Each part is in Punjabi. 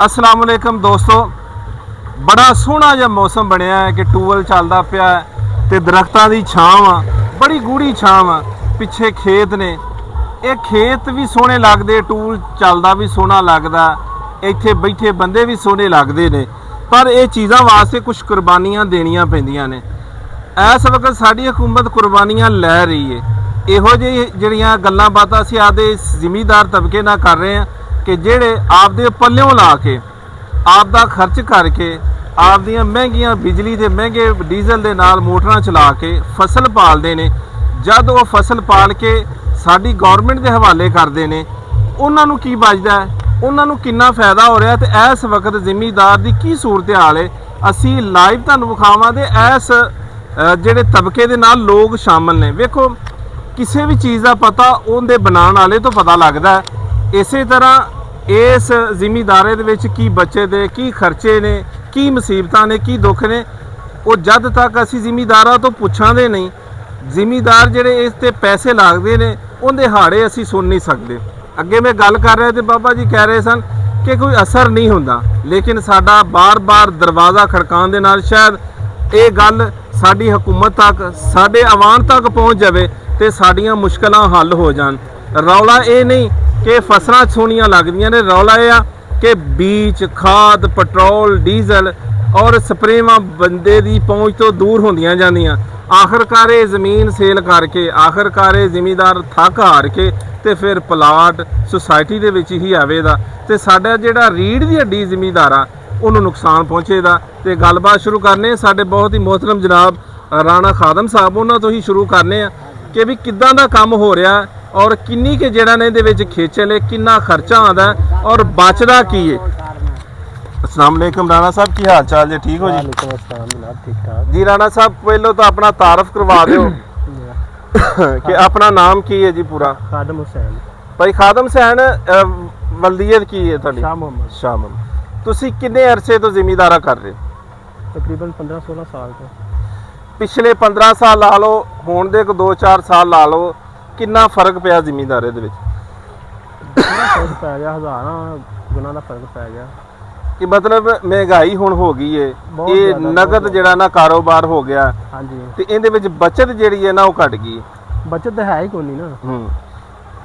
अस्सलाम वालेकुम दोस्तों, बड़ा सोहना जिहा मौसम बनया है कि टूबल चलदा पिया है ते दरख्तां दी छांव आ, बड़ी गूढ़ी छांव आ। पिछे खेत ने, ये खेत भी सोहने लगदे, टूल चलदा भी सोहना लगदा, इत्थे बैठे बंदे भी सोहने लगदे ने। पर ये चीज़ां वास्ते कुछ कुर्बानियां देनियां पैंदियां ने। इस वक्त साडी हुकूमत कुर्बानियां लै रही है। इहो ਜਿਹੀ ਜਿਹੜੀਆਂ ਗੱਲਾਂ ਬਾਤਾਂ ਅਸੀਂ ਆਪਦੇ ਜ਼ਿਮੀਂਦਾਰ ਤਬਕੇ ਨਾਲ ਕਰ ਰਹੇ ਹਾਂ ਕਿ ਜਿਹੜੇ ਆਪਦੇ ਪੱਲਿਓਂ ਲਾ ਕੇ ਆਪਦਾ ਖਰਚ ਕਰਕੇ ਆਪਦੀਆਂ ਮਹਿੰਗੀਆਂ ਬਿਜਲੀ ਦੇ ਮਹਿੰਗੇ ਡੀਜ਼ਲ ਦੇ ਨਾਲ ਮੋਟਰਾਂ ਚਲਾ ਕੇ ਫਸਲ ਪਾਲਦੇ ਨੇ। ਜਦ ਉਹ ਫਸਲ ਪਾਲ ਕੇ ਸਾਡੀ ਗਵਰਨਮੈਂਟ ਦੇ ਹਵਾਲੇ ਕਰਦੇ ਨੇ, ਉਹਨਾਂ ਨੂੰ ਕੀ ਬਚਦਾ ਹੈ, ਉਹਨਾਂ ਨੂੰ ਕਿੰਨਾ ਫਾਇਦਾ ਹੋ ਰਿਹਾ। ਤੇ ਇਸ ਵਕਤ ਜ਼ਿਮੀਂਦਾਰ ਦੀ ਕੀ ਸੂਰਤ ਹਾਲ ਹੈ ਅਸੀਂ ਲਾਈਵ ਤੁਹਾਨੂੰ ਵਿਖਾਵਾਂਗੇ। ਇਸ ਜਿਹੜੇ ਤਬਕੇ ਦੇ ਨਾਲ ਲੋਕ ਸ਼ਾਮਲ ਨੇ। ਵੇਖੋ, ਕਿਸੇ ਵੀ ਚੀਜ਼ ਦਾ ਪਤਾ ਉਹਦੇ ਬਣਾਉਣ ਵਾਲੇ ਤੋਂ ਪਤਾ ਲੱਗਦਾ। ਇਸੇ ਤਰ੍ਹਾਂ ਇਸ ਜ਼ਿਮੀਂਦਾਰੇ ਦੇ ਵਿੱਚ ਕੀ ਬੱਚੇ ਦੇ ਕੀ ਖਰਚੇ ਨੇ, ਕੀ ਮੁਸੀਬਤਾਂ ਨੇ, ਕੀ ਦੁੱਖ ਨੇ, ਉਹ ਜਦ ਤੱਕ ਅਸੀਂ ਜ਼ਿਮੀਂਦਾਰਾਂ ਤੋਂ ਪੁੱਛਾਂਦੇ ਨਹੀਂ, ਜ਼ਿਮੀਂਦਾਰ ਜਿਹੜੇ ਇਸ ਤੇ ਪੈਸੇ ਲੱਗਦੇ ਨੇ ਉਹਦੇ ਹਾੜੇ ਅਸੀਂ ਸੁਣ ਨਹੀਂ ਸਕਦੇ। ਅੱਗੇ ਮੈਂ ਗੱਲ ਕਰ ਰਿਹਾ ਤੇ ਬਾਬਾ ਜੀ ਕਹਿ ਰਹੇ ਸਨ ਕਿ ਕੋਈ ਅਸਰ ਨਹੀਂ ਹੁੰਦਾ, ਲੇਕਿਨ ਸਾਡਾ ਬਾਰ-ਬਾਰ ਦਰਵਾਜ਼ਾ ਖੜਕਾਉਣ ਦੇ ਨਾਲ ਸ਼ਾਇਦ ਇਹ ਗੱਲ ਸਾਡੀ ਹਕੂਮਤ ਤੱਕ, ਸਾਡੇ ਆਵਾਮ ਤੱਕ ਪਹੁੰਚ ਜਾਵੇ ਤੇ ਸਾਡੀਆਂ ਮੁਸ਼ਕਲਾਂ ਹੱਲ ਹੋ ਜਾਣ। ਰੌਲਾ ਇਹ ਨਹੀਂ ਕਿ ਫਸਲਾਂ ਸੋਹਣੀਆਂ ਲੱਗਦੀਆਂ ਨੇ, ਰੌਲਾ ਇਹ ਆ ਕਿ ਬੀਜ, ਖਾਦ, ਪੈਟਰੋਲ, ਡੀਜ਼ਲ ਔਰ ਸਪਰੇਵਾਂ ਬੰਦੇ ਦੀ ਪਹੁੰਚ ਤੋਂ ਦੂਰ ਹੁੰਦੀਆਂ ਜਾਂਦੀਆਂ। ਆਖਰਕਾਰ ਇਹ ਜ਼ਮੀਨ ਸੇਲ ਕਰਕੇ, ਆਖਰਕਾਰ ਇਹ ਜ਼ਿਮੀਂਦਾਰ ਥੱਕ ਹਾਰ ਕੇ ਤੇ ਫਿਰ ਪਲਾਟ ਸੁਸਾਇਟੀ ਦੇ ਵਿੱਚ ਹੀ ਆਵੇਗਾ ਤੇ ਸਾਡਾ ਜਿਹੜਾ ਰੀੜ ਦੀ ਹੱਡੀ ਜ਼ਿਮੀਂਦਾਰ ਆ ਉਹਨੂੰ ਨੁਕਸਾਨ ਪਹੁੰਚੇਗਾ। ਤੇ ਗੱਲਬਾਤ ਸ਼ੁਰੂ ਕਰਨੇ ਸਾਡੇ ਬਹੁਤ ਹੀ ਮੁਹਤਰਮ ਜਨਾਬ ਰਾਣਾ ਖਾਦਮ ਸਾਹਿਬ, ਉਹਨਾਂ ਤੋਂ ਹੀ ਸ਼ੁਰੂ ਕਰਨੇ ਆ ਕਿ ਵੀ ਕਿੱਦਾਂ ਦਾ ਕੰਮ ਹੋ ਰਿਹਾ ਔਰ ਕਿੰਨੀ ਕਿ ਜਿਹੜਾ ਨੇ ਇਹਦੇ ਵਿੱਚ ਖੇਚਲ ਹੈ, ਕਿੰਨਾ ਖਰਚਾ ਆਉਂਦਾ ਔਰ ਬਚਦਾ ਕੀ ਹੈ। अस्सलाम वालेकुम राणा साहब, की हाल चाल जी? ठीक हो जी? ठीक ठाक जी राणा साहब, पहले तो अपना तारफ करवा दो कि अपना नाम की है जी पूरा? खादम हुसैन। भाई खादम हुसैन, वल्दियत की है थोड़ी? शाह मोहम्मद। शाह मोहम्मद। तुसी किन्ने अरसे तो जिमींदारा कर रहे? तकरीबन 15-16 साल तो। पिछले 15 साल ला लो, हुण दे 2-4 साल ला लो, किन्ना फर्क पिया जिमींदारे दे विच? फर्क पै गया, हज़ारां गुना दा फर्क पै गया। कि मतलब महंगाई हुण हो गई है, ये नगद जिहड़ा ना कारोबार हो गया। हाँ जी। ते इहदे विच बचत जिहड़ी है ना वो घट गई। बचत तो है ही कोई नहीं ना।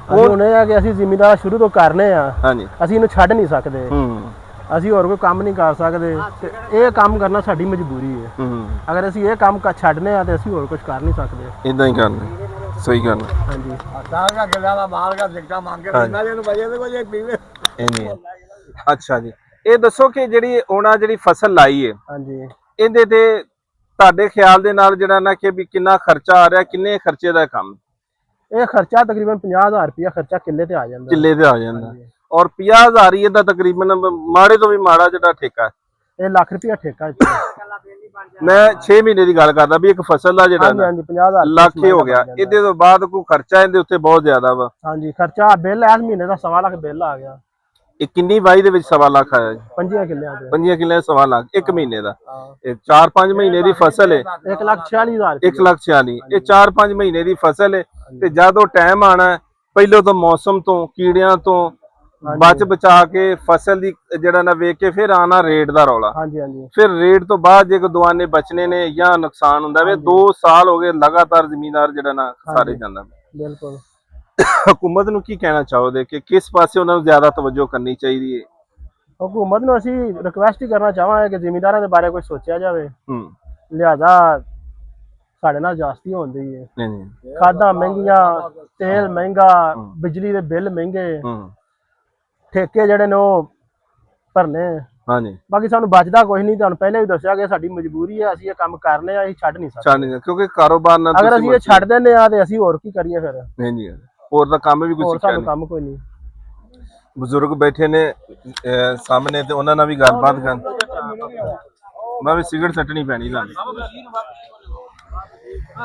ਅਸੀਂ ਹੁਣ ਇਹ ਆ ਕਿ ਅਸੀਂ ਜ਼ਿਮੀਂਦਾਰ ਸ਼ੁਰੂ ਤੋਂ ਕਰਨੇ ਆ। ਹਾਂਜੀ। ਅਸੀਂ ਇਹਨੂੰ ਛੱਡ ਨਹੀਂ ਸਕਦੇ। ਅਸੀਂ ਹੋਰ ਕੋਈ ਕੰਮ ਨਹੀਂ ਕਰ ਸਕਦੇ ਤੇ ਇਹ ਕੰਮ ਕਰਨਾ ਸਾਡੀ ਮਜਬੂਰੀ ਹੈ। ਅਗਰ ਅਸੀਂ ਇਹ ਕੰਮ ਛੱਡਨੇ ਆ ਤੇ ਅਸੀਂ ਹੋਰ ਕੁਝ ਕਰ ਨਹੀਂ ਸਕਦੇ। ਇਦਾਂ ਹੀ ਕਰਨਾ, ਸਹੀ ਕਰਨਾ। ਹਾਂਜੀ। ਸਾਰਾ ਗੱਲਾਂ ਦਾ ਮਾਲ ਦਾ ਜ਼ਿਕਰ ਮੰਗ ਕੇ ਇਹਨਾਂ ਨੂੰ ਵਜੇ ਦੇ ਕੋਈ ਪੀਵੇ ਇੰਨੀ। ਅੱਛਾ ਜੀ, ਇਹ ਦੱਸੋ ਕਿ ਜਿਹੜੀ ਉਹਨਾਂ ਜਿਹੜੀ ਫਸਲ ਲਾਈ ਹੈ, ਹਾਂਜੀ, ਇਹਦੇ ਤੇ ਤੁਹਾਡੇ ਖਿਆਲ ਦੇ ਨਾਲ ਜਿਹੜਾ ਨਾ ਕਿ ਵੀ ਕਿੰਨਾ ਖਰਚਾ ਆ ਰਿਹਾ, ਕਿੰਨੇ ਖਰਚੇ ਦਾ ਕੰਮ? ਇਹ ਖਰਚਾ ਤਕਰੀਬਨ 50,000 ਰੁਪਇਆ ਖਰਚਾ ਕਿੱਲੇ ਤੇ ਆ ਜਾਂਦਾ। ਕਿੱਲੇ ਤੇ ਆ ਜਾਂਦਾ ਔਰ 50,000 ਹੀ ਇਹਦਾ ਤਕਰੀਬਨ ਮਾੜੇ ਤੋਂ ਵੀ ਮਾੜਾ ਜਿਹੜਾ ਠੇਕਾ ਹੈ। ਇਹ ਲੱਖ ਰੁਪਇਆ ਠੇਕਾ। ਮੈਂ 6 ਮਹੀਨੇ ਦੀ ਗੱਲ ਕਰਦਾ ਵੀ ਇੱਕ ਫਸਲ ਦਾ ਜਿਹੜਾ ਹਾਂਜੀ ਹਾਂਜੀ 50,000 ਲੱਖ ਹੀ ਹੋ ਗਿਆ। ਇਹਦੇ ਤੋਂ ਬਾਅਦ ਕੋਈ ਖਰਚਾ ਇਹਦੇ ਉੱਤੇ ਬਹੁਤ ਜ਼ਿਆਦਾ ਵਾ। ਹਾਂਜੀ, ਖਰਚਾ ਬਿੱਲ ਇਸ ਮਹੀਨੇ ਦਾ 1.25 ਲੱਖ ਬਿੱਲ ਆ ਗਿਆ। ਇਹ ਕਿੰਨੀ ਵਾਈ ਦੇ ਵਿੱਚ 1.25 ਲੱਖ ਆਇਆ ਜੀ? 5 ਕਿੱਲਿਆਂ ਦੇ। 5 ਕਿੱਲੇ 1.25 ਲੱਖ ਇੱਕ ਮਹੀਨੇ ਦਾ। ਇਹ 4-5 ਮਹੀਨੇ ਦੀ ਫਸਲ ਹੈ। 1,46,000। 1,46,000 ਇਹ 4-5 ਮਹੀਨੇ ਦੀ ਫਸਲ ਹੈ। ਤੇ ਜਦੋਂ ਟਾਈਮ ਆਣਾ ਪਹਿਲੋਂ ਤੋਂ ਮੌਸਮ ਤੋਂ, ਕੀੜਿਆਂ ਤੋਂ ਬਚ ਬਚਾ ਕੇ ਫਸਲ ਦੀ ਜਿਹੜਾ ਨਾ ਵੇਖ ਕੇ ਫਿਰ ਆਣਾ ਰੇਟ ਦਾ ਰੌਲਾ। ਹਾਂਜੀ ਹਾਂਜੀ। ਫਿਰ ਰੇਟ ਤੋਂ ਬਾਅਦ ਜੇ ਕੋਈ ਦੁਆਨੇ ਬਚਨੇ ਨੇ ਜਾਂ ਨੁਕਸਾਨ ਹੁੰਦਾ ਵੇ। 2 ਸਾਲ ਹੋ ਗਏ ਲਗਾਤਾਰ ਜ਼ਿਮੀਂਦਾਰ ਜਿਹੜਾ ਨਾ ਸਾਰੇ ਜਾਂਦਾ। ਬਿਲਕੁਲ। ਹਕੂਮਤ ਨੂੰ ਕੀ ਕਹਿਣਾ ਚਾਹੋਗੇ ਕਿ ਕਿਸ ਪਾਸੇ ਉਹਨਾਂ ਨੂੰ ਜ਼ਿਆਦਾ ਤਵੱਜੋ ਕਰਨੀ ਚਾਹੀਦੀ ਹੈ? ਹਕੂਮਤ ਨੂੰ ਅਸੀਂ ਰਿਕਵੈਸਟ ਹੀ ਕਰਨਾ ਚਾਹਾਂਗੇ ਕਿ ਜ਼ਿਮੀਂਦਾਰਾਂ ਦੇ ਬਾਰੇ ਕੁਝ ਸੋਚਿਆ ਜਾਵੇ। ਲਿਹਾਜ਼ਾ ਸਾਡੇ ਨਾਲ ਜਾਸਤੀ ਹੁੰਦੀ ਹੈ। ਖਾਦਾਂ ਮਹਿੰਗੀਆਂ, ਤੇਲ ਮਹਿੰਗਾ, ਬਿਜਲੀ ਦੇ ਬਿੱਲ ਮਹਿੰਗੇ, ਠੇਕੇ ਜਿਹੜੇ ਨੇ ਉਹ ਭਰਨੇ। ਹਾਂਜੀ। ਬਾਕੀ ਸਾਨੂੰ ਬਚਦਾ ਕੁਝ ਨਹੀਂ। ਤੁਹਾਨੂੰ ਪਹਿਲੇ ਵੀ ਦੱਸਿਆ ਕਿ ਸਾਡੀ ਮਜਬੂਰੀ ਹੈ, ਅਸੀਂ ਇਹ ਕੰਮ ਕਰਨੇ ਆ, ਅਸੀਂ ਛੱਡ ਨਹੀਂ ਸਕਦੇ ਕਿਉਂਕਿ ਕਾਰੋਬਾਰ ਨਾਲ ਅਗਰ ਅਸੀਂ ਇਹ ਛੱਡ ਦਿੰਦੇ ਆ ਤੇ ਅਸੀਂ ਹੋਰ ਕੀ ਕਰੀਏ ਫਿਰ? ਨਹੀਂ ਜੀ, ਹੋਰ ਦਾ ਕੰਮ ਵੀ ਕੋਈ ਸਾਨੂੰ ਕੰਮ ਕੋਈ ਨਹੀਂ। ਬਜ਼ੁਰਗ ਬੈਠੇ ਨੇ ਸਾਹਮਣੇ ਤੇ ਉਹਨਾਂ ਨਾਲ ਵੀ ਗੱਲਬਾਤ ਕਰ। ਮੈਂ ਵੀ ਸਿਗਰਟ ਸੱਟਣੀ ਪੈਣੀ ਲੱਗ।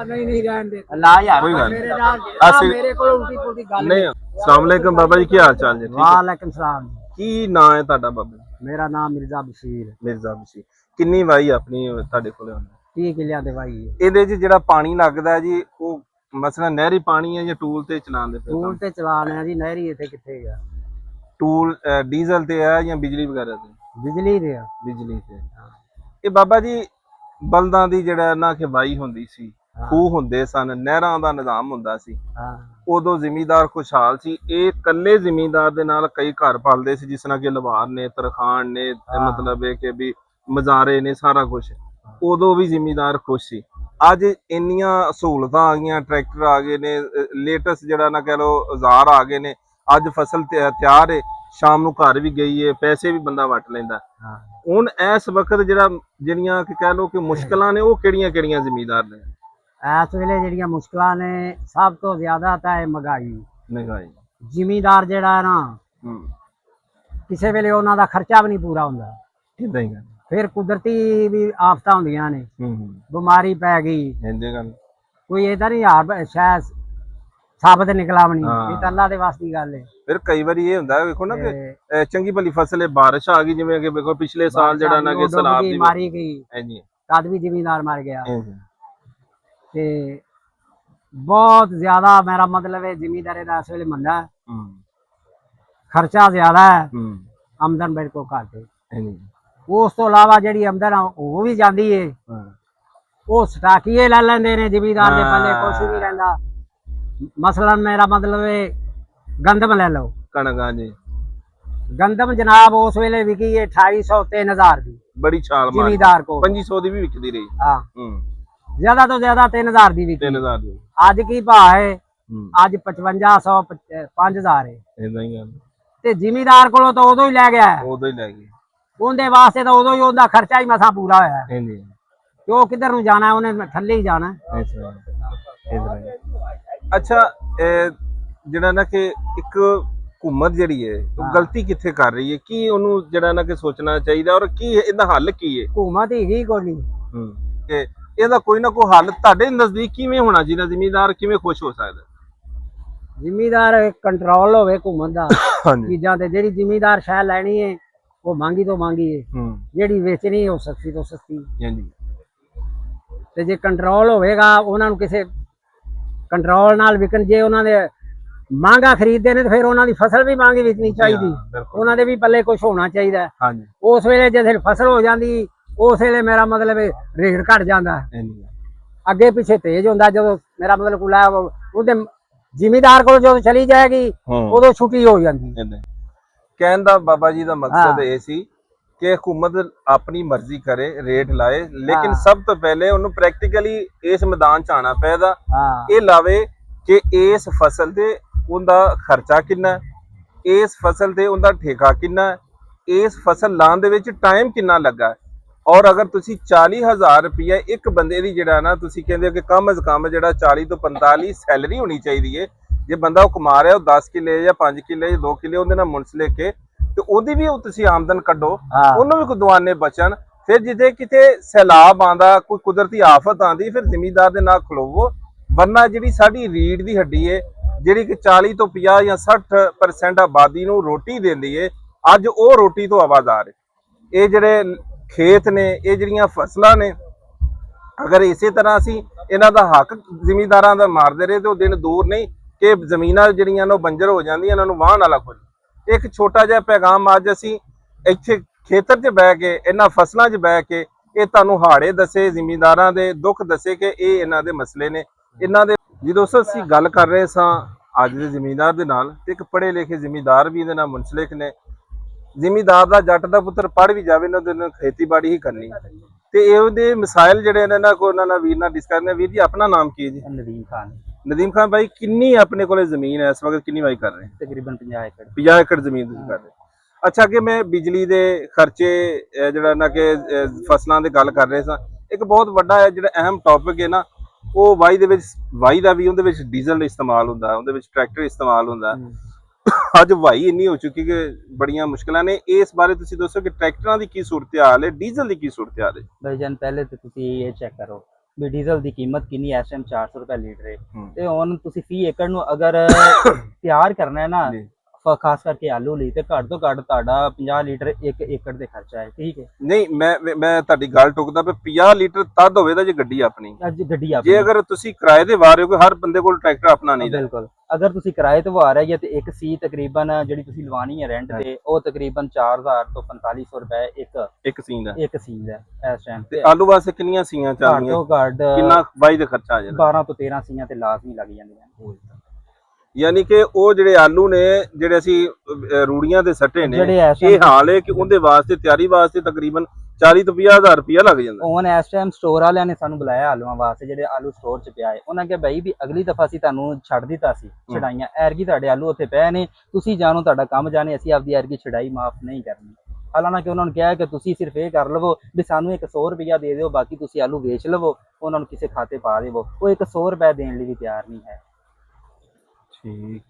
ਨਹੀਂ ਰਹਿਣ ਦੇ ਅੱਲਾ ਯਾਰ, ਕੋਈ ਗੱਲ ਮੇਰੇ ਨਾਲ ਮੇਰੇ ਕੋਲ ਉਲਟੀ ਪੁਲਟੀ ਗੱਲ ਨਹੀਂ। अस्सलाम वालेकुम बाबा जी, की हाल चाल जी? वालेकुम सलाम। की नाम है ਤੁਹਾਡਾ ਬਾਬਾ? मेरा नाम मिर्जा बशीर। ਮਿਰਜ਼ਾ ਬਸ਼ੀਰ। ਕਿੰਨੀ ਵਾਈ ਆਪਣੀ ਤੁਹਾਡੇ ਕੋਲੇ ਹੁੰਦੀ? 30 ਕਿੱਲਿਆਂ ਦੇ ਵਾਈ ਹੈ। ਇਹਦੇ 'ਚ ਜਿਹੜਾ ਪਾਣੀ ਲੱਗਦਾ ਜੀ ਉਹ ਮਸਲਾ ਨਹਿਰੀ ਪਾਣੀ ਹੈ ਜਾਂ ਟੂਲ ਤੇ ਚਲਾਉਂਦੇ ਪਏ? ਟੂਲ ਤੇ ਚਲਾਣੇ ਆ ਜੀ, ਨਹਿਰੀ ਇੱਥੇ ਕਿੱਥੇ ਗਿਆ? ਟੂਲ ਡੀਜ਼ਲ ਤੇ ਹੈ ਜਾਂ ਬਿਜਲੀ ਵਗੈਰਾ ਤੇ? ਬਿਜਲੀ ਦੇ ਬਿਜਲੀ ਤੇ। ਇਹ ਬਾਬਾ ਜੀ ਬਲਦਾਂ ਦੀ ਜਿਹੜਾ ਨਾ ਕਿ ਵਾਈ ਹੁੰਦੀ ਸੀ, ਖੂਹ ਹੁੰਦੇ ਸਨ, ਨਹਿਰਾਂ ਦਾ ਨਿਜ਼ਾਮ ਹੁੰਦਾ ਸੀ, ਹਾਂ ਉਦੋਂ ਜ਼ਿਮੀਂਦਾਰ ਖੁਸ਼ਹਾਲ ਸੀ। ਇਹ ਇਕੱਲੇ ਜ਼ਿਮੀਂਦਾਰ ਦੇ ਨਾਲ ਕਈ ਘਰ ਪਲਦੇ ਸੀ, ਜਿਸ ਤਰ੍ਹਾਂ ਕਿ ਲਵਾਰ ਨੇ, ਤਰਖਾਣ ਨੇ, ਤੇ ਮਤਲਬ ਇਹ ਕਿ ਵੀ ਮਜ਼ਾਰੇ ਨੇ, ਸਾਰਾ ਕੁਝ। ਉਦੋਂ ਵੀ ਜ਼ਿਮੀਂਦਾਰ ਖੁਸ਼ ਸੀ। ਅੱਜ ਇੰਨੀਆਂ ਸਹੂਲਤਾਂ ਆ ਗਈਆਂ, ਟਰੈਕਟਰ ਆ ਗਏ ਨੇ, ਲੇਟੈਸਟ ਜਿਹੜਾ ਨਾ ਕਹਿ ਲਓ ਔਜ਼ਾਰ ਆ ਗਏ ਨੇ। ਅੱਜ ਫਸਲ ਤਿਆਰ ਹੈ, ਸ਼ਾਮ ਨੂੰ ਘਰ ਵੀ ਗਈ ਹੈ, ਪੈਸੇ ਵੀ ਬੰਦਾ ਵਟ ਲੈਂਦਾ। ਹਾਂ ਹੁਣ ਇਸ ਵਕਤ ਜਿਹੜੀਆਂ ਕਿ ਕਹਿ ਲਓ ਕਿ ਮੁਸ਼ਕਲਾਂ ਨੇ, ਉਹ ਕਿਹੜੀਆਂ ਜ਼ਿਮੀਂਦਾਰ ਨੇ? ਇਸ ਵੇਲੇ ਜਿਹੜੀਆਂ ਮੁਸ਼ਕਲਾਂ ਨੇ, ਸਭ ਤੋਂ ਜ਼ਿਆਦਾ ਤਾਂ ਹੈ ਮਹਿੰਗਾਈ। ਜ਼ਿਮੀਂਦਾਰ ਜਿਹੜਾ ਹੈ ਨਾ, ਕਿਸੇ ਵੇਲੇ ਉਹਨਾਂ ਦਾ ਖਰਚਾ ਵੀ ਨਹੀਂ ਪੂਰਾ ਹੁੰਦਾ। ਇਦਾਂ ਹੀ ਗੱਲ। ਫਿਰ ਕੁਦਰਤੀ ਵੀ ਆਫਤਾਂ ਹੁੰਦੀਆਂ ਨੇ, ਬਿਮਾਰੀ ਪੈ ਗਈ, ਗੱਲ ਕੋਈ ਇਹਦਾ ਨਹੀਂ ਹਾਰ ਸ਼ਾਇਦ ਸਾਬਤ ਨਿਕਲਾ ਵੀ ਨਹੀਂ। ਇਹ ਤਾਂ ਅੱਲਾ ਦੇ ਵਾਸਤੇ ਦੀ ਗੱਲ ਹੈ। ਫਿਰ ਕਈ ਵਾਰੀ ਇਹ ਹੁੰਦਾ ਵੇਖੋ ਨਾ ਕਿ ਚੰਗੀ ਭਲੀ ਫਸਲ ਹੈ, ਬਾਰਿਸ਼ ਆ ਗਈ, ਜਿਵੇਂ ਕਿ ਵੇਖੋ ਪਿਛਲੇ ਸਾਲ ਜਿਹੜਾ ਨਾ ਕਿ ਸਲਾਬ ਦੀ ਮਾਰੀ ਗਈ, ਹਾਂਜੀ, ਤਦ ਵੀ ਜ਼ਿਮੀਂਦਾਰ ਮਰ ਗਿਆ। ਤੇ ਬਹੁਤ ਜ਼ਿਆਦਾ ਮੇਰਾ ਮਤਲਬ ਹੈ ਜ਼ਿਮੀਂਦਾਰੇ ਦਾ ਇਸ ਵੇਲੇ ਮੰਦਾ ਹੈ, ਖਰਚਾ ਜ਼ਿਆਦਾ ਹੈ, ਆਮਦਨ ਬਿਲਕੁਲ ਘੱਟ ਹੈ। ਉਸ ਤੋਂ ਇਲਾਵਾ ਜਿਹੜੀ ਆਮਦਨ ਆ ਉਹ ਵੀ ਜਾਂਦੀ ਏ, ਉਹ ਸਟਾਕੀਏ ਲੈ ਲੈਂਦੇ ਨੇ ਜ਼ਿਮੀਂਦਾਰ ਦੇ ਪੱਲੇ ਕੁਛ ਵੀ ਰਹਿੰਦਾ। ਮਸਲਨ ਮੇਰਾ ਮਤਲਬ ਹੈ ਗੰਦਮ ਲੈ ਲਓ, ਕਣਕਾਂ ਜੀ, ਗੰਦਮ ਜਨਾਬ ਉਸ ਵੇਲੇ ਵਿਕੀ ਹੈ 2800 3000 ਦੀ, ਬੜੀ ਛਾਲ ਮਾਰੀ। ਜ਼ਿਮੀਂਦਾਰ ਕੋ 2500 ਦੀ ਵੀ ਵਿਕਦੀ ਰਹੀ। ਹਾਂ ਜ਼ਿਆਦਾ ਤੋਂ ਜ਼ਿਆਦਾ 3000 ਦੀ ਵਿਕੀ। 3000 ਦੀ ਅੱਜ ਕੀ ਭਾਅ ਹੈ? ਅੱਜ 5500 5000 ਹੈ। ਇਦਾਂ ਹੀ ਗੱਲ। ਤੇ ਜ਼ਿਮੀਂਦਾਰ ਕੋਲੋਂ ਤਾਂ ਉਦੋਂ ਹੀ ਲੈ ਗਿਆ, ਉਦੋਂ ਹੀ ਲੈ ਗਏ। ਉਹਦੇ ਵਾਸਤੇ ਤਾਂ ਉਦੋਂ ਹੀ ਉਹਦਾ ਖਰਚਾ ਹੀ ਮਸਾਂ ਪੂਰਾ ਹੋਇਆ ਹੈ। ਹਾਂਜੀ, ਕਿ ਉਹ ਕਿੱਧਰ ਨੂੰ ਜਾਣਾ, ਉਹਨੇ ਥੱਲੇ ਹੀ ਜਾਣਾ। ਅੱਛਾ, ਜਿਹੜਾ ਨਾ ਕਿ ਇੱਕ ਹਕੂਮਤ ਜਿਹੜੀ ਹੈ ਉਹ ਗਲਤੀ ਕਿੱਥੇ ਕਰ ਰਹੀ ਹੈ? ਕੀ ਉਹਨੂੰ ਜਿਹੜਾ ਨਾ ਕਿ ਸੋਚਣਾ ਚਾਹੀਦਾ, ਔਰ ਕੀ ਇਹਦਾ ਹੱਲ ਕੀ ਹੈ? ਹਕੂਮਤ ਹੀ ਕੋਈ ਨਹੀਂ। ਕਿ ਇਹਦਾ ਕੋਈ ਨਾ ਕੋਈ ਹੱਲ ਤੁਹਾਡੇ ਨਜ਼ਦੀਕ ਕਿਵੇਂ ਹੋਣਾ ਚਾਹੀਦਾ? ਜ਼ਿਮੀਂਦਾਰ ਕਿਵੇਂ ਖੁਸ਼ ਹੋ ਸਕਦਾ? ਜ਼ਿਮੀਂਦਾਰ ਕੰਟਰੋਲ ਹੋਵੇ ਹਕੂਮਤ ਦਾ ਹਾਂਜੀ, ਚੀਜ਼ਾਂ ਤੇ। ਜਿਹੜੀ ਜ਼ਿਮੀਂਦਾਰ ਸ਼ੈ ਲੈਣੀ ਹੈ ਉਹ ਮਹਿੰਗੀ ਤੋਂ ਮਹਿੰਗੀ ਹੈ, ਜਿਹੜੀ ਵੇਚਣੀ ਉਹ ਸਸਤੀ ਤੋਂ ਸਸਤੀ। ਹਾਂਜੀ। ਤੇ ਜੇ ਕੰਟਰੋਲ ਹੋਵੇਗਾ, ਉਹਨਾਂ ਨੂੰ ਕਿਸੇ ਕੰਟਰੋਲ ਨਾਲ ਵਿਕਣ। ਜੇ ਉਹਨਾਂ ਦੇ ਮਹਿੰਗਾ ਖਰੀਦਦੇ ਨੇ ਤੇ ਫਿਰ ਉਹਨਾਂ ਦੀ ਫਸਲ ਵੀ ਮਹਿੰਗੀ ਵਿਕਣੀ ਚਾਹੀਦੀ, ਉਹਨਾਂ ਦੇ ਵੀ ਪੱਲੇ ਕੁਝ ਹੋਣਾ ਚਾਹੀਦਾ। ਹਾਂਜੀ, ਉਸ ਵੇਲੇ ਜੇ ਫਸਲ ਹੋ ਜਾਂਦੀ, ਉਸ ਵੇਲੇ ਮੇਰਾ ਮਤਲਬ ਰੇਟ ਘਟ ਜਾਂਦਾ, ਅੱਗੇ ਪਿੱਛੇ ਤੇਜ਼ ਹੁੰਦਾ। ਜਦੋਂ ਮੇਰਾ ਮਤਲਬ ਕੁਲਾ ਉਹਦੇ ਜ਼ਿਮੀਂਦਾਰ ਕੋਲ ਜਦੋਂ ਚਲੀ ਜਾਏਗੀ ਉਦੋਂ ਛੁੱਟੀ ਹੋ ਜਾਂਦੀ। ਕਹਿਣ ਦਾ ਬਾਬਾ ਜੀ ਦਾ ਮਕਸਦ ਇਹ ਸੀ ਕਿ ਹਕੂਮਤ ਆਪਣੀ ਮਰਜ਼ੀ ਕਰੇ, ਰੇਟ ਲਾਏ, ਲੇਕਿਨ ਸਭ ਤੋਂ ਪਹਿਲੇ ਉਹਨੂੰ ਪ੍ਰੈਕਟੀਕਲੀ ਇਸ ਮੈਦਾਨ ਚ ਆਣਾ ਪਏਗਾ। ਇਹ ਲਾਵੇ ਕਿ ਇਸ ਫਸਲ ਤੇ ਉਹਦਾ ਖਰਚਾ ਕਿੰਨਾ, ਇਸ ਫਸਲ ਤੇ ਉਹਦਾ ਠੇਕਾ ਕਿੰਨਾ, ਇਸ ਫਸਲ ਲਾਉਣ ਦੇ ਵਿੱਚ ਟਾਈਮ ਕਿੰਨਾ ਲੱਗਾ। ਔਰ ਅਗਰ ਤੁਸੀਂ 40,000 ਰੁਪਇਆ ਇੱਕ ਬੰਦੇ ਦੀ ਜਿਹੜਾ ਨਾ, ਤੁਸੀਂ ਕਹਿੰਦੇ ਹੋ ਕਿ ਕਮ ਅਜ਼ ਕਮ ਜਿਹੜਾ 40 ਤੋਂ 45 ਸੈਲਰੀ ਹੋਣੀ ਚਾਹੀਦੀ ਹੈ। ਜੇ ਬੰਦਾ ਉਹ ਕਮਾ ਰਿਹਾ, ਉਹ 10 ਕਿੱਲੇ ਜਾਂ 5 ਕਿੱਲੇ ਜਾਂ 2 ਕਿੱਲੇ ਉਹਦੇ ਨਾਲ ਮੁਨਸ ਲੈ ਕੇ, ਤੇ ਉਹਦੀ ਵੀ ਤੁਸੀਂ ਆਮਦਨ ਕੱਢੋ, ਉਹਨੂੰ ਵੀ ਕੋਈ ਦੁਆਨੇ ਬਚਣ। ਫਿਰ ਜਿੱਥੇ ਕਿਤੇ ਸੈਲਾਬ ਆਉਂਦਾ, ਕੋਈ ਕੁਦਰਤੀ ਆਫਤ ਆਉਂਦੀ, ਫਿਰ ਜ਼ਿਮੀਂਦਾਰ ਦੇ ਨਾਲ ਖਲੋਵੋ। ਵਰਨਾ ਜਿਹੜੀ ਸਾਡੀ ਰੀੜ ਦੀ ਹੱਡੀ ਹੈ, ਜਿਹੜੀ ਕਿ 40 ਤੋਂ 50 ਜਾਂ 60% ਆਬਾਦੀ ਨੂੰ ਰੋਟੀ ਦਿੰਦੀ ਹੈ, ਅੱਜ ਉਹ ਰੋਟੀ ਤੋਂ ਆਵਾਜ਼ਾਰ ਹੈ। ਇਹ ਜਿਹੜੇ ਖੇਤ ਨੇ, ਇਹ ਜਿਹੜੀਆਂ ਫਸਲਾਂ ਨੇ, ਅਗਰ ਇਸੇ ਤਰ੍ਹਾਂ ਅਸੀਂ ਇਹਨਾਂ ਦਾ ਹੱਕ ਜ਼ਿਮੀਂਦਾਰਾਂ ਦਾ ਮਾਰਦੇ ਰਹੇ ਤੇ ਉਹ ਦਿਨ ਦੂਰ ਨਹੀਂ ਕਿ ਜ਼ਮੀਨਾਂ ਜਿਹੜੀਆਂ ਨੇ ਉਹ ਬੰਜਰ ਹੋ ਜਾਂਦੀਆਂ, ਇਹਨਾਂ ਨੂੰ ਵਾਹਣ ਵਾਲਾ ਕੋਈ। ਇੱਕ ਛੋਟਾ ਜਿਹਾ ਪੈਗਾਮ ਅੱਜ ਅਸੀਂ ਇੱਥੇ ਖੇਤਰ 'ਚ ਬਹਿ ਕੇ, ਇਹਨਾਂ ਫਸਲਾਂ 'ਚ ਬਹਿ ਕੇ ਇਹ ਤੁਹਾਨੂੰ ਹਾੜੇ ਦੱਸੇ, ਜ਼ਿਮੀਂਦਾਰਾਂ ਦੇ ਦੁੱਖ ਦੱਸੇ ਕਿ ਇਹ ਇਹਨਾਂ ਦੇ ਮਸਲੇ ਨੇ, ਇਹਨਾਂ ਦੇ। ਜੀ ਦੋਸਤੋ, ਅਸੀਂ ਗੱਲ ਕਰ ਰਹੇ ਸਾਂ ਅੱਜ ਦੇ ਜ਼ਿਮੀਂਦਾਰ ਦੇ ਨਾਲ, ਤੇ ਇੱਕ ਪੜ੍ਹੇ ਲਿਖੇ ਜ਼ਿਮੀਂਦਾਰ ਵੀ ਇਹਦੇ ਨਾਲ ਮੁਨਸਲਿਕ ਨੇ। ਜ਼ਿਮੀਂਦਾਰ ਦਾ, ਜੱਟ ਦਾ ਪੁੱਤਰ ਪੜ੍ਹ ਵੀ ਜਾਵੇ ਨਾ, ਉਹਦੇ ਨਾਲ ਖੇਤੀਬਾੜੀ ਹੀ ਕਰਨੀ। ਤੇ ਇਹਦੇ ਮਸਾਇਲ ਜਿਹੜੇ ਨੇ ਨਾ, ਕੋਈ ਉਹਨਾਂ ਨਾਲ ਵੀਰ ਨਾਲ ਡਿਸਕਸ ਕਰਨੇ। ਵੀਰ ਜੀ, ਆਪਣਾ ਨਾਮ ਕੀ ਹੈ ਜੀ? ਨਦੀਮ ਖਾਨ। ਨਦੀਮ ਖਾਨ ਭਾਈ, ਕਿੰਨੀ ਆਪਣੇ ਕੋਲੇ ਜ਼ਮੀਨ ਹੈ ਇਸ ਵਕਤ? ਕਿੰਨੀ ਵਾਈ ਕਰ ਰਹੇ? ਤਕਰੀਬਨ 50 ਏਕੜ। 50 ਏਕੜ ਜ਼ਮੀਨ ਤੁਸੀਂ ਕਰ ਰਹੇ। ਅੱਛਾ, ਕਿ ਮੈਂ ਬਿਜਲੀ ਦੇ ਖਰਚੇ ਜਿਹੜਾ ਨਾ ਕਿ ਫਸਲਾਂ ਦੇ ਗੱਲ ਕਰ ਰਹੇ ਸਾਂ, ਇੱਕ ਬਹੁਤ ਵੱਡਾ ਹੈ ਜਿਹੜਾ ਅਹਿਮ ਟੌਪਿਕ ਹੈ ਨਾ, ਉਹ ਵਾਈ ਦੇ ਵਿੱਚ, ਵਾਈ ਦਾ ਵੀ ਉਹਦੇ ਵਿੱਚ ਡੀਜ਼ਲ ਇਸਤੇਮਾਲ ਹੁੰਦਾ, ਉਹਦੇ ਵਿੱਚ ਟਰੈਕਟਰ ਇਸਤੇਮਾਲ ਹੁੰਦਾ। ਅੱਜ ਵਾਈ ਇੰਨੀ ਹੋ ਚੁੱਕੀ ਕਿ ਬੜੀਆਂ ਮੁਸ਼ਕਲਾਂ ਨੇ। ਇਸ ਬਾਰੇ ਤੁਸੀਂ ਦੱਸੋ ਕਿ ਟਰੈਕਟਰਾਂ ਦੀ ਕੀ ਸੂਰਤ ਹਾਲ ਹੈ, ਡੀਜ਼ਲ ਦੀ ਕੀ ਸੂਰਤ ਹਾਲ ਹੈ? ਭਾਈਜਾਨ, ਪਹਿਲੇ ਤਾਂ ਤੁਸੀਂ ਇਹ ਚੈੱਕ ਕਰੋ ਵੀ ਡੀਜ਼ਲ ਦੀ ਕੀਮਤ ਕਿੰਨੀ ਹੈ। ਇਸ ਟਾਈਮ 400 ਰੁਪਏ ਲੀਟਰ ਹੈ। ਤੇ ਹੁਣ ਤੁਸੀਂ 30 ਏਕੜ ਨੂੰ ਅਗਰ ਤਿਆਰ ਕਰਨਾ ਹੈ ਨਾ, ਖਾਸ ਕਰਕੇ ਆਲੂ ਲਈ ਤੇ ਘੱਟ ਤੋਂ ਘੱਟ ਤੁਹਾਡਾ 50 ਲੀਟਰ 1 ਏਕੜ ਦੇ ਖਰਚਾ ਹੈ, ਠੀਕ ਹੈ। ਨਹੀਂ ਮੈਂ ਤੁਹਾਡੀ ਗੱਲ ਟੁਕਦਾ ਪਿਆ, 50 ਲੀਟਰ ਤਦ ਹੋਵੇਗਾ ਜੇ ਗੱਡੀ ਆਪਣੀ। ਅੱਜ ਗੱਡੀ ਆਪਣੀ ਜੇ ਅਗਰ ਤੁਸੀਂ ਕਿਰਾਏ ਤੇ ਵਾਰ ਹੋ ਕਿ ਹਰ ਬੰਦੇ ਕੋਲ ਟਰੈਕਟਰ ਆਪਣਾ ਨਹੀਂ ਹੈ। ਬਿਲਕੁਲ, ਅਗਰ ਤੁਸੀਂ ਕਿਰਾਏ ਤੇ ਵਾਰ ਹੈ ਤੇ ਇੱਕ ਸੀ ਤਕਰੀਬਨ ਜਿਹੜੀ ਤੁਸੀਂ ਲਵਾਣੀ ਹੈ ਰੈਂਟ ਤੇ, ਉਹ ਤਕਰੀਬਨ 4000 ਤੋਂ 4500 ਰੁਪਏ ਇੱਕ ਸੀਨ ਦਾ। ਇੱਕ ਸੀ ਦਾ ਇਸ ਟਾਈਮ ਤੇ ਆਲੂ ਵਾਸਤੇ ਕਿੰਨੀਆਂ ਸੀਆਂ ਚੱਲਦੀਆਂ? ਘੱਟੋ ਘੱਟ ਕਿੰਨਾ ਵਾਈ ਦਾ ਖਰਚਾ ਆ ਜਾਂਦਾ? 12 ਤੋਂ 13 ਸੀਆਂ ਤੇ ਲਾਜ਼ਮੀ ਲੱਗ ਜਾਂਦੀਆਂ। ਯਾਨੀ ਕਿ ਉਹ ਜਿਹੜੇ ਆਲੂ ਨੇ ਜਿਹੜੇ ਅਸੀਂ ਰੂੜੀਆਂ ਦੇ ਸੱਟੇ ਨੇ, ਜਿਹੜੇ ਇਹ ਹਾਲ ਹੈ ਕਿ ਉਹਦੇ ਵਾਸਤੇ ਤਿਆਰੀ ਵਾਸਤੇ ਤਕਰੀਬਨ 40 ਤੋਂ 50,000 ਰੁਪਇਆ ਲੱਗ ਜਾਂਦਾ। ਹੁਣ ਇਸ ਟਾਈਮ ਸਟੋਰ ਵਾਲਿਆਂ ਨੇ ਸਾਨੂੰ ਬੁਲਾਇਆ ਆਲੂਆਂ ਵਾਸਤੇ, ਜਿਹੜੇ ਆਲੂ ਸਟੋਰ 'ਚ ਪਿਆ ਹੈ। ਉਹਨਾਂ ਕਿਹਾ ਬਈ ਵੀ ਅਗਲੀ ਦਫਾ ਅਸੀਂ ਤੁਹਾਨੂੰ ਛੱਡ ਦਿੱਤਾ ਸੀ ਛਡਾਈਆਂ, ਐਰਗੀ ਤੁਹਾਡੇ ਆਲੂ ਉੱਥੇ ਪਏ ਨੇ, ਤੁਸੀਂ ਜਾਣੋ ਤੁਹਾਡਾ ਕੰਮ ਜਾਣੇ, ਅਸੀਂ ਆਪਦੀ ਐਰਗੀ ਛਡਾਈ ਮਾਫ ਨਹੀਂ ਕਰਨੀ। ਹਾਲਾਂਕਿ ਉਹਨਾਂ ਨੂੰ ਕਿਹਾ ਕਿ ਤੁਸੀਂ ਸਿਰਫ ਇਹ ਕਰ ਲਵੋ ਵੀ ਸਾਨੂੰ 100 ਰੁਪਇਆ ਦੇ ਦਿਓ, ਬਾਕੀ ਤੁਸੀਂ ਆਲੂ ਵੇਚ ਲਵੋ, ਉਹਨਾਂ ਨੂੰ ਕਿਸੇ ਖਾਤੇ ਪਾ ਦੇਵੋ। ਉਹ 100 ਰੁਪਏ ਦੇਣ ਲਈ ਵੀ ਤਿਆਰ ਨਹੀਂ ਹੈ। ਠੀਕ,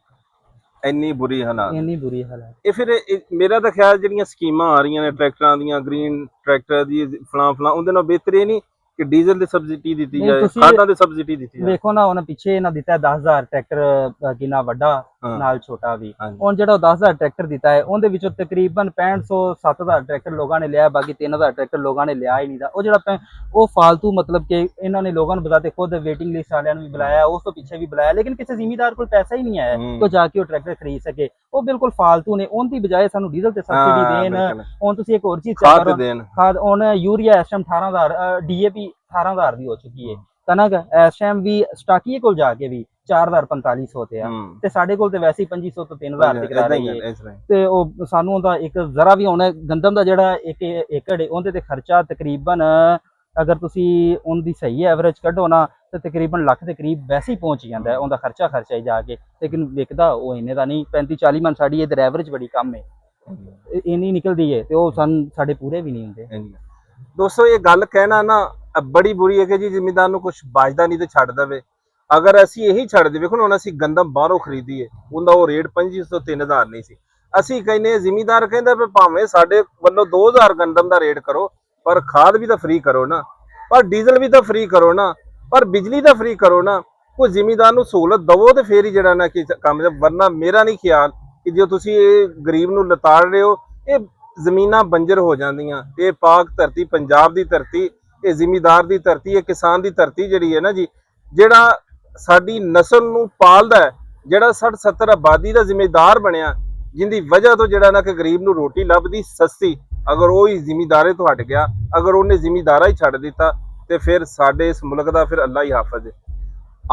ਇੰਨੀ ਬੁਰੀ ਹਾਲਾਤ, ਇੰਨੀ ਬੁਰੀ ਹਾਲਤ। ਇਹ ਫਿਰ ਮੇਰਾ ਤਾਂ ਖਿਆਲ ਜਿਹੜੀਆਂ ਸਕੀਮਾਂ ਆ ਰਹੀਆਂ ਨੇ ਟਰੈਕਟਰਾਂ ਦੀਆਂ, ਗ੍ਰੀਨ ਟਰੈਕਟਰ ਦੀ ਫਲਾਂ ਉਹਦੇ ਨਾਲ ਬਿਹਤਰ ਇਹ ਨਹੀਂ ਕਿ ਡੀਜ਼ਲ ਦੀ ਸਬਸਿਡੀ ਦਿੱਤੀ ਜਾਏ, ਖਾਦਾਂ ਦੀ ਸਬਸਿਡੀ ਦਿੱਤੀ ਜਾਏ। ਵੇਖੋ ਨਾ, ਉਹਨਾਂ ਪਿੱਛੇ ਇਹਨਾਂ ਦਿੱਤਾ 10,000 ਟਰੈਕਟਰ, ਕਿੰਨਾ ਵੱਡਾ ਨਾਲ ਛੋਟਾ ਵੀ। ਹੁਣ ਜਿਹੜਾ 10,000 ਟਰੈਕਟਰ ਦਿੱਤਾ ਹੈ, ਉਹਦੇ ਵਿੱਚੋਂ ਤਕਰੀਬਨ 6500 7000 ਟਰੈਕਟਰ ਲੋਕਾਂ ਨੇ ਲਿਆ, ਬਾਕੀ 3000 ਟਰੈਕਟਰ ਲੋਕਾਂ ਨੇ ਲਿਆ ਹੀ ਨਹੀਂ ਦਾ। ਉਹ ਜਿਹੜਾ ਉਹ ਫਾਲਤੂ, ਮਤਲਬ ਕਿ ਇਹਨਾਂ ਨੇ ਲੋਕਾਂ ਨੂੰ ਬਤਾਤੇ ਖੁਦ ਵੇਟਿੰਗ ਲਿਸਟ ਵਾਲਿਆਂ ਨੂੰ ਵੀ ਬੁਲਾਇਆ, ਉਸ ਤੋਂ ਪਿੱਛੇ ਵੀ ਬੁਲਾਇਆ, ਲੇਕਿਨ ਕਿਸੇ ਜ਼ਿਮੀਦਾਰ ਕੋਲ ਪੈਸਾ ਹੀ ਨਹੀਂ ਆਇਆ ਕਿ ਜਾ ਕੇ ਉਹ ਟਰੈਕਟਰ ਖਰੀਦ ਸਕੇ। ਉਹ ਬਿਲਕੁਲ ਫਾਲਤੂ ਨੇ, ਉਹਦੀ ਬਜਾਏ ਸਾਨੂੰ ਡੀਜ਼ਲ ਤੇ ਸਬਸਿਡੀ ਦੇਣ। ਹੁਣ ਤੁਸੀਂ ਇੱਕ ਹੋਰ ਚੀਜ਼ ਚੈੱਕ ਕਰੋ, ਖਾਦ ਹੁਣ ਯੂਰੀਆ ਇਸ ਟਾਈਮ 18000, DAP 18000 ਦੀ ਹੋ ਚੁੱਕੀ ਹੈ। ਕਣਕ ਇਸ ਟਾਈਮ ਵੀ ਸਟਾਕੀਏ ਕੋਲ ਜਾ ਕੇ ਵੀ 4000-4500 ਤੇ ਆ, ਤੇ ਸਾਡੇ ਕੋਲ ਤੇ ਵੈਸੇ ਹੀ 2500 ਤੋਂ 3000 ਤੇ ਕਰਾ ਰਹੀ ਹੈ। ਤੇ ਉਹ ਸਾਨੂੰ ਉਹਦਾ ਇੱਕ ਜ਼ਰਾ ਵੀ ਹੁਣ ਗੰਦਮ ਦਾ ਜਿਹੜਾ 1 ਏਕੜ ਹੈ, ਉਹਦੇ ਤੇ ਖਰਚਾ ਤਕਰੀਬਨ, ਅਗਰ ਤੁਸੀਂ ਉਹਦੀ ਸਹੀ ਐਵਰੇਜ ਕੱਢੋ ਨਾ, ਤੇ ਤਕਰੀਬਨ ਲੱਖ ਦੇ ਕਰੀਬ ਵੈਸੇ ਹੀ ਪਹੁੰਚ ਜਾਂਦਾ ਹੈ ਉਹਦਾ ਖਰਚਾ ਹੀ ਜਾ ਕੇ। ਲੇਕਿਨ ਵਿਕਦਾ ਉਹ ਇੰਨੇ ਦਾ ਨਹੀਂ, 35-40 ਮਨ ਸਾਡੀ ਇਧਰ ਐਵਰੇਜ ਬੜੀ ਕਮ ਹੈ, ਇੰਨੀ ਨਿਕਲਦੀ ਹੈ, ਤੇ ਉਹ ਸਾਡੇ ਪੂਰੇ ਵੀ ਨਹੀਂ ਹੁੰਦੇ। ਦੋਸਤੋ, ਇਹ ਗੱਲ ਕਹਿਣਾ ਨਾ ਬੜੀ ਬੁਰੀ ਹੈ ਕਿ ਜੀ ਜ਼ਿਮੀਂਦਾਰ ਨੂੰ ਕੁਝ ਬਚਦਾ ਨਹੀਂ ਤੇ ਛੱਡ ਦੇਵੇ। ਅਗਰ ਅਸੀਂ ਇਹੀ ਛੱਡ ਦੇ, ਵੇਖੋ ਹੁਣ ਅਸੀਂ ਗੰਦਮ ਬਾਹਰੋਂ ਖਰੀਦੀਏ, ਉਹਦਾ ਉਹ ਰੇਟ 2500 ਤੋਂ 3000 ਨਹੀਂ ਸੀ। ਅਸੀਂ ਕਹਿੰਦੇ ਜ਼ਿਮੀਂਦਾਰ ਕਹਿੰਦਾ ਵੀ ਭਾਵੇਂ ਸਾਡੇ ਵੱਲੋਂ 2000 ਗੰਦਮ ਦਾ ਰੇਟ ਕਰੋ, ਪਰ ਖਾਦ ਵੀ ਤਾਂ ਫ੍ਰੀ ਕਰੋ ਨਾ, ਪਰ ਡੀਜ਼ਲ ਵੀ ਤਾਂ ਫ੍ਰੀ ਕਰੋ ਨਾ, ਪਰ ਬਿਜਲੀ ਤਾਂ ਫ੍ਰੀ ਕਰੋ ਨਾ। ਕੋਈ ਜ਼ਿਮੀਂਦਾਰ ਨੂੰ ਸਹੂਲਤ ਦਵੋ ਤੇ ਫੇਰ ਹੀ ਜਿਹੜਾ ਨਾ ਕਿ ਕੰਮ, ਵਰਨਾ ਮੇਰਾ ਨਹੀਂ ਖਿਆਲ ਕਿ ਜੇ ਤੁਸੀਂ ਇਹ ਗਰੀਬ ਨੂੰ ਲਤਾੜ ਰਹੇ ਹੋ, ਇਹ ਜ਼ਮੀਨਾਂ ਬੰਜਰ ਹੋ ਜਾਂਦੀਆਂ। ਇਹ ਪਾਕ ਧਰਤੀ, ਪੰਜਾਬ ਦੀ ਧਰਤੀ, ਇਹ ਜ਼ਿਮੀਂਦਾਰ ਦੀ ਧਰਤੀ, ਇਹ ਕਿਸਾਨ ਦੀ ਧਰਤੀ ਜਿਹੜੀ ਹੈ ਨਾ ਜੀ, ਜਿਹੜਾ ਸਾਡੀ ਨਸਲ ਨੂੰ ਪਾਲਦਾ ਹੈ, ਜਿਹੜਾ 60-70 ਆਬਾਦੀ ਦਾ ਜ਼ਿਮੀਂਦਾਰ ਬਣਿਆ, ਜਿੰਦੀ ਵਜ੍ਹਾ ਤੋਂ ਜਿਹੜਾ ਨਾ ਕਿ ਗਰੀਬ ਨੂੰ ਰੋਟੀ ਲੱਭਦੀ ਸਸਤੀ, ਅਗਰ ਉਹ ਹੀ ਜ਼ਿਮੀਂਦਾਰੇ ਤੋਂ ਹਟ ਗਿਆ, ਅਗਰ ਉਹਨੇ ਜ਼ਿਮੀਂਦਾਰਾ ਹੀ ਛੱਡ ਦਿੱਤਾ, ਤੇ ਫਿਰ ਸਾਡੇ ਇਸ ਮੁਲਕ ਦਾ ਫਿਰ ਅੱਲਾ ਹੀ ਹਾਫਿਜ਼ ਹੈ।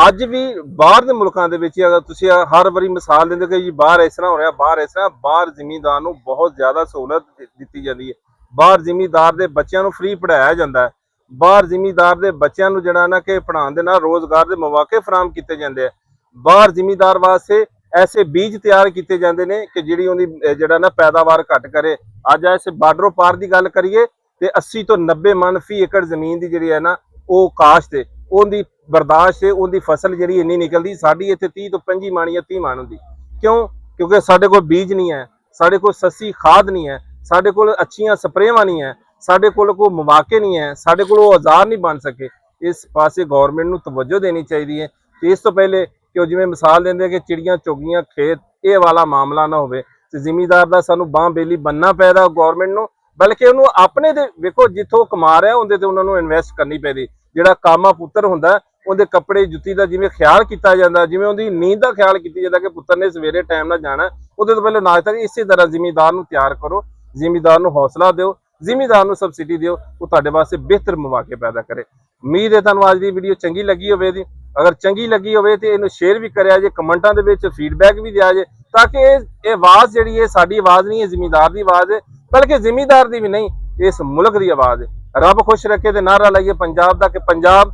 ਅੱਜ ਵੀ ਬਾਹਰ ਦੇ ਮੁਲਕਾਂ ਦੇ ਵਿੱਚ ਅਗਰ ਤੁਸੀਂ ਹਰ ਵਾਰੀ ਮਿਸਾਲ ਦਿੰਦੇ ਕਿ ਜੀ ਬਾਹਰ ਇਸ ਤਰ੍ਹਾਂ ਹੋ ਰਿਹਾ, ਬਾਹਰ ਇਸ ਤਰ੍ਹਾਂ, ਬਾਹਰ ਜ਼ਿਮੀਂਦਾਰ ਨੂੰ ਬਹੁਤ ਜ਼ਿਆਦਾ ਸਹੂਲਤ ਦਿੱਤੀ ਜਾਂਦੀ ਹੈ। ਬਾਹਰ ਜ਼ਿਮੀਂਦਾਰ ਦੇ ਬੱਚਿਆਂ ਨੂੰ ਫ੍ਰੀ ਪੜ੍ਹਾਇਆ ਜਾਂਦਾ ਹੈ। ਬਾਹਰ ਜ਼ਿਮੀਂਦਾਰ ਦੇ ਬੱਚਿਆਂ ਨੂੰ ਜਿਹੜਾ ਨਾ ਕਿ ਪੜ੍ਹਾਉਣ ਦੇ ਨਾਲ ਰੋਜ਼ਗਾਰ ਦੇ ਮੌਕੇ ਫਰਾਹਮ ਕੀਤੇ ਜਾਂਦੇ ਆ। ਬਾਹਰ ਜ਼ਿਮੀਂਦਾਰ ਵਾਸਤੇ ਐਸੇ ਬੀਜ ਤਿਆਰ ਕੀਤੇ ਜਾਂਦੇ ਨੇ ਕਿ ਜਿਹੜੀ ਉਹਦੀ ਜਿਹੜਾ ਨਾ ਪੈਦਾਵਾਰ ਘੱਟ ਕਰੇ। ਅੱਜ ਐਸੇ ਬਾਰਡਰੋਂ ਪਾਰ ਦੀ ਗੱਲ ਕਰੀਏ ਤੇ 80 ਤੋਂ 90 ਮਣ ਫੀ ਏਕੜ ਜ਼ਮੀਨ ਦੀ ਜਿਹੜੀ ਹੈ ਨਾ ਉਹ ਕਾਸ਼ਤ ਹੈ, ਉਹਦੀ ਬਰਦਾਸ਼ਤ ਹੈ, ਉਹਦੀ ਫਸਲ ਜਿਹੜੀ ਇੰਨੀ ਨਿਕਲਦੀ। ਸਾਡੀ ਇੱਥੇ 30 ਤੋਂ 25 ਮਣ ਜਾਂ 30 ਮਣ ਹੁੰਦੀ। ਕਿਉਂ? ਕਿਉਂਕਿ ਸਾਡੇ ਕੋਲ ਬੀਜ ਨਹੀਂ ਹੈ, ਸਾਡੇ ਕੋਲ ਸਸਤੀ ਖਾਦ ਨਹੀਂ ਹੈ, ਸਾਡੇ ਕੋਲ ਅੱਛੀਆਂ ਸਪਰੇਵਾਂ ਨਹੀਂ ਹੈ, ਸਾਡੇ ਕੋਲ ਕੋਈ ਮੌਕੇ ਨਹੀਂ ਹੈ, ਸਾਡੇ ਕੋਲ ਉਹ ਔਜ਼ਾਰ ਨਹੀਂ ਬਣ ਸਕੇ। ਇਸ ਪਾਸੇ ਗਵਰਨਮੈਂਟ ਨੂੰ ਤਵੱਜੋ ਦੇਣੀ ਚਾਹੀਦੀ ਹੈ। ਤੇ ਇਸ ਤੋਂ ਪਹਿਲੇ ਕਿ ਉਹ ਜਿਵੇਂ ਮਿਸਾਲ ਦਿੰਦੇ ਕਿ ਚਿੜੀਆਂ ਚੁੱਗੀਆਂ ਖੇਤ, ਇਹ ਵਾਲਾ ਮਾਮਲਾ ਨਾ ਹੋਵੇ ਤੇ ਜ਼ਿਮੀਂਦਾਰ ਦਾ ਸਾਨੂੰ ਬਾਂਹ ਬੇਲੀ ਬੰਨਣਾ ਪੈਦਾ ਗਵਰਨਮੈਂਟ ਨੂੰ, ਬਲਕਿ ਉਹਨੂੰ ਆਪਣੇ ਦੇ ਵੇਖੋ ਜਿੱਥੋਂ ਕਮਾ ਰਿਹਾ ਉਹਦੇ ਤੇ ਉਹਨਾਂ ਨੂੰ ਇਨਵੈਸਟ ਕਰਨੀ ਪੈਦੀ। ਜਿਹੜਾ ਕਾਮਾ ਪੁੱਤਰ ਹੁੰਦਾ ਉਹਦੇ ਕੱਪੜੇ ਜੁੱਤੀ ਦਾ ਜਿਵੇਂ ਖਿਆਲ ਕੀਤਾ ਜਾਂਦਾ, ਜਿਵੇਂ ਉਹਦੀ ਨੀਂਦ ਦਾ ਖਿਆਲ ਕੀਤਾ ਜਾਂਦਾ ਕਿ ਪੁੱਤਰ ਨੇ ਸਵੇਰੇ ਟਾਈਮ ਨਾਲ ਜਾਣਾ, ਉਹਦੇ ਤੋਂ ਪਹਿਲਾਂ ਨਾਸ਼ਤਾ। ਇਸੇ ਤਰ੍ਹਾਂ ਜ਼ਿਮੀਂਦਾਰ ਨੂੰ ਤਿਆਰ ਕਰੋ, ਜ਼ਿਮੀਂਦਾਰ ਨੂੰ ਹੌਸਲਾ ਦਿਓ, ਜ਼ਿਮੀਂਦਾਰ ਨੂੰ ਸਬਸਿਡੀ ਦਿਓ, ਉਹ ਤੁਹਾਡੇ ਵਾਸਤੇ ਬਿਹਤਰ ਮੌਕੇ ਪੈਦਾ ਕਰੇ। ਉਮੀਦ ਹੈ ਤੁਹਾਨੂੰ ਅੱਜ ਦੀ ਵੀਡੀਓ ਚੰਗੀ ਲੱਗੀ ਹੋਵੇਗੀ। ਅਗਰ ਚੰਗੀ ਲੱਗੀ ਹੋਵੇ ਤੇ ਇਹਨੂੰ ਸ਼ੇਅਰ ਵੀ ਕਰਿਆ ਜੇ, ਕਮੈਂਟਾਂ ਦੇ ਵਿੱਚ ਫੀਡਬੈਕ ਵੀ ਦਿਆ ਜੇ, ਤਾਂ ਕਿ ਇਹ ਆਵਾਜ਼ ਜਿਹੜੀ ਹੈ ਸਾਡੀ ਆਵਾਜ਼ ਨਹੀਂ ਹੈ, ਜ਼ਿਮੀਂਦਾਰ ਦੀ ਆਵਾਜ਼ ਹੈ, ਬਲਕਿ ਜ਼ਿਮੀਂਦਾਰ ਦੀ ਵੀ ਨਹੀਂ, ਇਸ ਮੁਲਕ ਦੀ ਆਵਾਜ਼ ਹੈ। ਰੱਬ ਖੁਸ਼ ਰੱਖੇ ਤੇ ਨਾਰਾ ਲਾਈਏ ਪੰਜਾਬ ਦਾ ਕਿ ਪੰਜਾਬ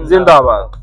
ਜ਼ਿੰਦਾਬਾਦ।